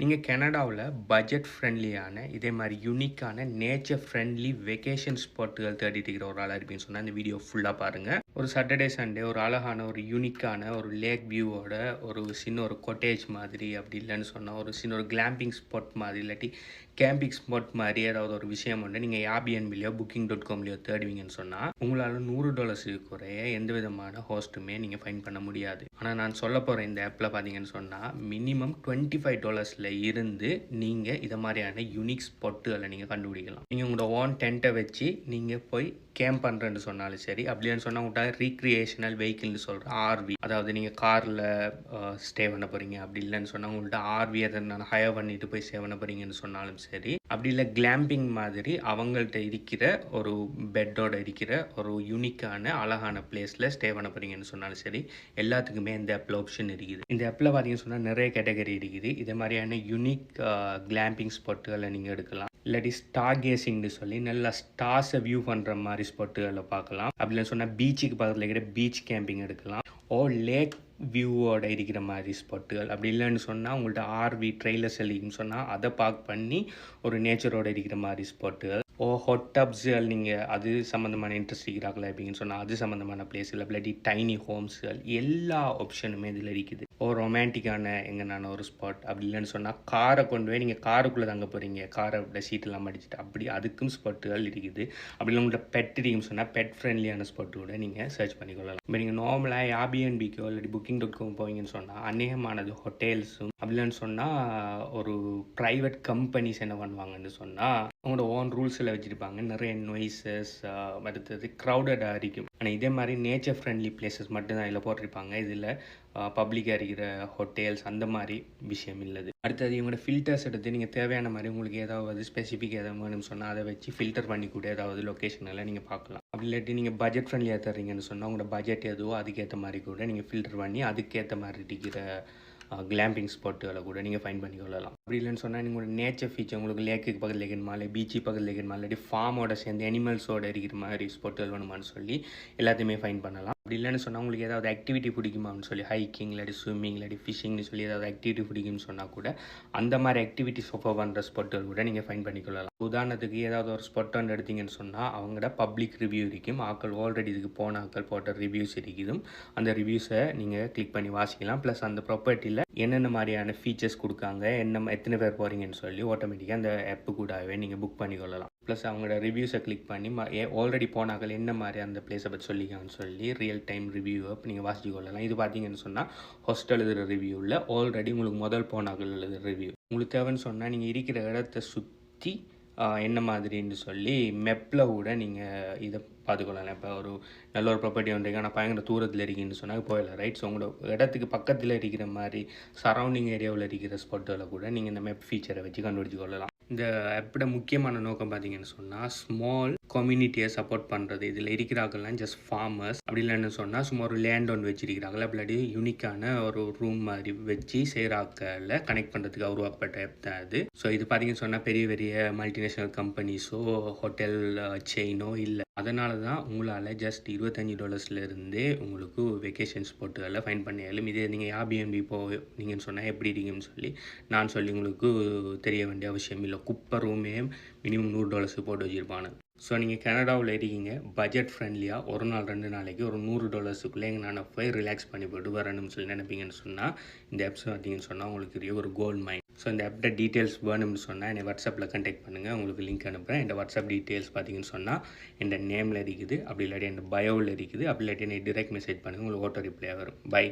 நீங்கள் கனடாவில் பட்ஜெட் ஃப்ரெண்ட்லியான இதே மாதிரி யூனிக்கான நேச்சர் ஃப்ரெண்ட்லி வெக்கேஷன் ஸ்பாட்டுகள் தேடிட்டு இருக்கிற ஒரு ஆளாக இருப்பீங்கன்னு சொன்னால் இந்த வீடியோ ஃபுல்லாக பாருங்கள். ஒரு சாட்டர்டே சண்டே ஒரு அழகான ஒரு யூனிக்கான ஒரு லேக் வியூவோட ஒரு சின்ன ஒரு கொட்டேஜ் மாதிரி, அப்படி இல்லைன்னு சொன்னால் ஒரு சின்ன ஒரு கிளாம்பிங் ஸ்பாட் மாதிரி, இல்லாட்டி கேம்பிங் ஸ்பாட் மாதிரி ஏதாவது ஒரு விஷயம் வந்து நீங்கள் ஏர்பிஎன்பிலையோ Booking.comலையோ தேடுவீங்கன்னு சொன்னால் உங்களால் $100 குறைய எந்த விதமான ஹோஸ்ட்டுமே நீங்கள் ஃபைன் பண்ண முடியாது. ஆனால் நான் சொல்ல போகிற இந்த ஆப்பில் பார்த்தீங்கன்னு சொன்னால் மினிமம் $25 இருந்து நீங்கள் இதை மாதிரியான யூனிக் ஸ்பாட்டுகளை நீங்கள் கண்டுபிடிக்கலாம். நீங்கள் உங்களோட ஓன் டென்ட்டை வச்சு நீங்கள் போய் கேம்ப் பண்ணுறேன்னு சொன்னாலும் சரி, அப்படின்னு சொன்னால் உங்கள்கிட்ட ரீக்ரியேஷனல் வெஹிக்கிள்னு சொல்கிற ஆர்வி, அதாவது நீங்கள் காரில் ஸ்டே பண்ண போகிறீங்க, அப்படி இல்லைன்னு சொன்னால் உங்கள்கிட்ட ஆர்வி அதை நான் ஹயர் பண்ணிட்டு போய் ஸ்டே பண்ண போகிறீங்கன்னு சொன்னாலும் சரி, அப்படி இல்லை கிளாம்பிங் மாதிரி அவங்கள்ட்ட இருக்கிற ஒரு பெட்டோட இருக்கிற ஒரு யூனிக்கான அழகான பிளேஸில் ஸ்டே பண்ண போகிறீங்கன்னு சொன்னாலும் சரி, எல்லாத்துக்குமே இந்த ஆப்பில் ஆப்ஷன் இருக்குது. இந்த ஆப்பில் பார்த்தீங்கன்னு சொன்னால் நிறைய கேட்டகரி இருக்குது. இதே மாதிரியான யூனிக் கிளாம்பிங் ஸ்பாட்டுகளை நீங்கள் எடுக்கலாம். இல்லாட்டி ஸ்டார் கேசிங்னு சொல்லி நல்லா ஸ்டார்ஸை வியூ பண்ணுற மாதிரி ஸ்பாட்டுகளை பார்க்கலாம். அப்படின்னு சொன்னால் பீச்சுக்கு பக்கத்தில் இருக்கிற பீச் கேம்பிங் எடுக்கலாம். லேக் வியூவோட இருக்கிற மாதிரி ஸ்பாட்டுகள், அப்படி இல்லைன்னு சொன்னால் உங்கள்கிட்ட ஆர்வி ட்ரெய்லர்ஸ் இல்லைன்னு சொன்னால் அதை பார்க் பண்ணி ஒரு நேச்சரோட இருக்கிற மாதிரி ஸ்பாட்டுகள். ஹாட் டப்ஸுகள், நீங்கள் அது சம்மந்தமான இன்ட்ரெஸ்ட் இருக்கிறாங்களா அப்படிங்கன்னு சொன்னால் அது சம்மந்தமான பிளேஸில், இல்லாட்டி டைனி ஹோம்ஸுகள், எல்லா ஆப்ஷனுமே இதில் இருக்குது. ரொமான்டிக்கான எங்கனான ஒரு ஸ்பாட், அப்படி இல்லைன்னு சொன்னால் காரை கொண்டு போய் நீங்கள் காருக்குள்ளே தங்க போகிறீங்க, காரோட சீட்டெல்லாம் அடிச்சுட்டு அப்படி அதுக்கும் ஸ்பாட்டுகள் இருக்குது. அப்படி இல்லை உங்கள்கிட்ட பெட் இருக்குன்னு சொன்னால் பெட் ஃப்ரெண்ட்லியான ஸ்பாட்டு கூட நீங்கள் சர்ச் பண்ணிக்கொள்ளலாம். இப்போ நீங்கள் நார்மலாக ஏர்பிஎன்பிக்கோ இல்லாட்டி Booking.com போவீங்கன்னு சொன்னால் அநேகமானது ஹோட்டல்ஸும், அப்படின்னு சொன்னால் ஒரு ப்ரைவேட் கம்பெனிஸ் என்ன பண்ணுவாங்கன்னு சொன்னால் அவங்களோட ஓன் ரூல்ஸில் வச்சுருப்பாங்க. நிறைய நொய்ஸஸ், அடுத்தது க்ரௌடடாக இருக்கும். ஆனால் இதே மாதிரி நேச்சர் ஃப்ரெண்ட்லி பிளேசஸ் மட்டும்தான் இதில் போட்டிருப்பாங்க. இதில் பப்ளிக்காக இருக்கிற ஹோட்டல்ஸ் அந்த மாதிரி விஷயம் இல்லது. அடுத்தது இவங்களோட ஃபில்டர்ஸ் எடுத்து நீங்கள் தேவையான மாதிரி உங்களுக்கு ஏதாவது ஸ்பெசிஃபிக் ஏதாவது வேணும்னு சொன்னால் அதை வச்சு ஃபில்டர் பண்ணி கூட ஏதாவது லொக்கேஷனில் நீங்கள் பார்க்கலாம். அப்படி இல்லாட்டி நீங்கள் பட்ஜெட் ஃப்ரெண்ட்லியாக தர்றீங்கன்னு சொன்னால் உங்களோட பட்ஜெட் எதுவோ அதுக்கேற்ற மாதிரி கூட நீங்கள் ஃபில்டர் பண்ணி அதுக்கேற்ற மாதிரி இருக்கிற கிளாம்பிங் ஸ்பாட்டுகளை கூட நீங்கள் ஃபைன் பண்ணிக்கொள்ளலாம். அப்படி இல்லைன்னு சொன்னால் நீங்களோட நேச்சர் ஃபீச்சர் உங்களுக்கு லேக்குக்கு பக்கத்தில் இருக்கணுமா, இல்லை பீச்சு பக்கத்தில் இருக்கணுமா, இல்லாட்டி ஃபார்மோட சேர்ந்து அனிமல்ஸோட இருக்கிற மாதிரி ஸ்பாட்டுகள் வேணுமான்னு சொல்லி எல்லாத்தையுமே ஃபைன் பண்ணலாம். அப்படி இல்லைன்னு சொன்னால் உங்களுக்கு ஏதாவது ஆக்டிவிட்டி பிடிக்குமான்னு சொல்லி ஹைக்கிங் இல்லாட்டி ஸ்விம்மிங் இல்லாட்டி ஃபிஷிங்னு சொல்லி ஏதாவது ஆக்டிவிட்டி பிடிக்கும்னு சொன்னால் கூட அந்த மாதிரி ஆக்டிவிட்டிஸ் ஆஃபர் பண்ணுற ஸ்பாட்டுகள் கூட நீங்கள் ஃபைன் பண்ணிக்கொள்ளலாம். உதாரணத்துக்கு ஏதாவது ஒரு ஸ்பாட் ஒன்று எடுத்தீங்கன்னு சொன்னால் அவங்களோட பப்ளிக் ரிவ்யூ இருக்கும். ஆக்கள் ஆல்ரெடி இதுக்கு போன ஆக்கள் போட்ட ரிவ்யூஸ் இருக்குது. அந்த ரிவ்யூஸை நீங்கள் கிளிக் பண்ணி வாசிக்கலாம். ப்ளஸ் அந்த ப்ராப்பர்ட்டியில் என்னென்ன மாதிரியான ஃபீச்சர்ஸ் கொடுக்காங்க, எத்தனை பேர் போகிறீங்கன்னு சொல்லி ஆட்டோமேட்டிக்காக அந்த ஆப்பு கூடவே நீங்கள் புக் பண்ணிக்கொள்ளலாம். ப்ளஸ் அவங்களோட ரிவ்யூஸை கிளிக் பண்ணி ஆல்ரெடி போனாக்கள் என்ன மாதிரி அந்த பிளேஸை பற்றி சொல்லிக்கான்னு சொல்லி ரியல் டைம் ரிவ்யூவை நீங்கள் வாசிச்சு கொள்ளலாம். இது பார்த்தீங்கன்னு சொன்னால் ஹாஸ்டல் எழுதுகிற ரிவ்யூவில் ஆல்ரெடி உங்களுக்கு முதல் போனாக்கள் எழுதுகிற ரிவ்யூ. உங்களுக்கு தேவைன்னு சொன்னால் நீங்கள் இருக்கிற இடத்த சுற்றி என்ன மாதிரின்னு சொல்லி மெப்பில் கூட நீங்கள் இதை பார்த்துக்கொள்ளலாம். இப்போ ஒரு நல்ல ஒரு ப்ராப்பர்ட்டி வந்துருக்கு ஆனால் பயங்கர தூரத்தில் இருக்குன்னு சொன்னால் போயிடலாம், ரைட்? ஸோ உங்களோட இடத்துக்கு பக்கத்தில் இருக்கிற மாதிரி சரௌண்டிங் ஏரியாவில் இருக்கிற ஸ்பாட்டுகளை கூட நீங்கள் இந்த மெப் ஃபீச்சரை வச்சு கண்டுபிடிச்சு கொள்ளலாம். இந்த ஆப்போட முக்கியமான நோக்கம் பார்த்தீங்கன்னு சொன்னால் ஸ்மால் கம்யூனிட்டியை சப்போர்ட் பண்ணுறது. இதில் இருக்கிறாங்கலாம் ஜஸ்ட் ஃபார்மர்ஸ், அப்படி இல்லைன்னு சொன்னால் சும்மா ஒரு லேண்ட் ஒன்று வச்சிருக்கிறாங்களா, அப்படி யூனிக்கான ஒரு ரூம் மாதிரி வச்சு செய்கிறாக்களை கனெக்ட் பண்ணுறதுக்கு உருவாக்கப்பட்ட ஆப் தான் அது. ஸோ இது பார்த்தீங்கன்னு சொன்னால் பெரிய பெரிய மல்டிநேஷனல் கம்பெனிஸோ ஹோட்டல் செயினோ இல்லை. அதனால தான் உங்களால் ஜஸ்ட் $25 உங்களுக்கு வெக்கேஷன் ஸ்பாட்டுகளில் ஃபைன் பண்ணியாலும் இதே நீங்கள் ஏர்பிஎன்பி போனீங்கன்னு சொன்னால் எப்படி இருக்குன்னு சொல்லி நான் சொல்லி உங்களுக்கு தெரிய வேண்டிய அவசியம் இல்லை. குப்பை ரூமே மினிமம் $100 போட்டு வச்சுருப்பானு. ஸோ நீங்கள் கனடாவில் இருக்கீங்க, பட்ஜெட் ஃப்ரெண்ட்லியாக ஒரு நாள் 2 நாளைக்கு ஒரு $100 எங்கள் போய் ரிலாக்ஸ் பண்ணி போட்டு வரணும்னு சொல்லி நினைப்பீங்கன்னு சொன்னால் இந்த ஆப்ஸ் பார்த்தீங்கன்னு சொன்னால் உங்களுக்கு ஒரு கோல்ட் மைண்ட். ஸோ இந்த ஆப்போட டீட்டெயில்ஸ் வேணும்னு சொன்னால் என்னை வாட்ஸ்அப்பில் கான்டாக்ட் பண்ணுங்கள், உங்களுக்கு லிங்க் அனுப்புகிறேன். இந்த வாட்ஸ்அப் டீட்டெயில்ஸ் பார்த்தீங்கன்னு சொன்னால் என் நேமில் இருக்குது, அப்படி இல்லாட்டி என் பயோவில் இருக்குது, அப்படி இல்லாட்டி என்னை டிரெக்ட் மெசேஜ் பண்ணுங்கள், உங்களுக்கு ஆட்டோ ரிப்ளை வரும். பை.